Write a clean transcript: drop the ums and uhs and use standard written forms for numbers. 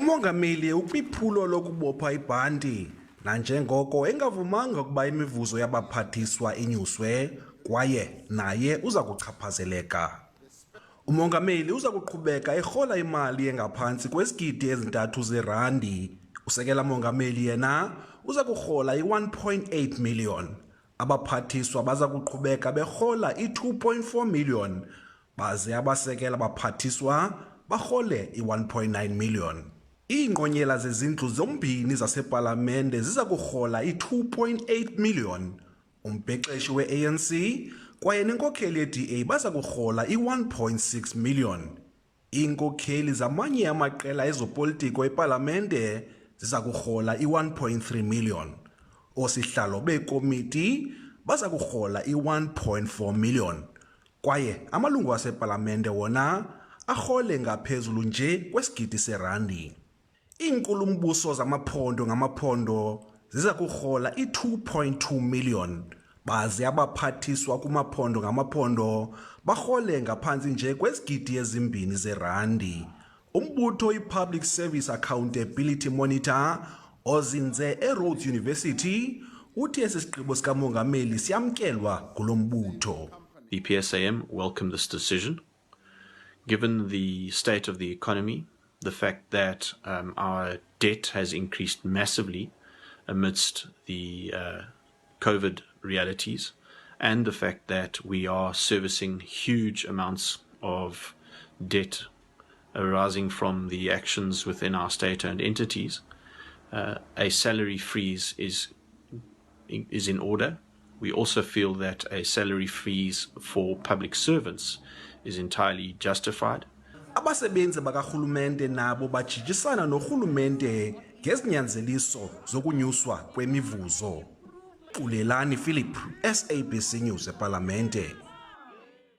uMongameli ukwiphulo lokubopha ibhanti nanjengoko engavumanga ukuba imivuzo yabaphathiswa inyuswe kwaye naye uza kuchaphazeleka. uMongameli uza kuqhubeka erhola imali engaphantsi kwezigidi ezintathu zeerandi. Usekela Mongameli yena uza kurhola i-1.8 million. Abaphathiswa baza kuqhubeka berhola i-2.4 million. Baze abasekela baphathiswa barhole i-1.9 million. Iinqonyela zezindlu zombini zasepalamente ziza kurhola i-2.8 million. Umbhexeshi we-ANC kwaye nenkokheli ye-DA baza kurhola i-1.6 million. Iinkokheli zamanye amaqela ezopolitiko epalamente ziza kurhola i-1.3 million. Oosihlalo beekomiti baza kurhola i-1.4 million. Kwaye amalungu asepalamente wona arhole ngaphezulu nje kwesigidi serandi. Iinkulumbuso zamaphondo ngamaphondo ziza kurhola i-2.2 million. Baze abaphathiswa kumaphondo ngamaphondo barhole ngaphantsi nje kwezigidi ezimbini zerandi. Umbutho i-Public Service Accountability Monitor ozinze eRhodes University uthi esi sigqibo sikamongameli siyamkelwa kulo mbutho. The PSAM welcomed this decision. Given the state of the economy, the fact that our debt has increased massively amidst the COVID realities, and the fact that we are servicing huge amounts of debt arising from the actions within our state-owned entities, a salary freeze is in order. We also feel that a salary freeze for public servants is entirely justified. Abasebenzi bakarhulumente nabo bajijisana norhulumente ngezinyanzeliso zokunyuswa kwemivuzo. Xulelani Philip, SABC News ePalamente.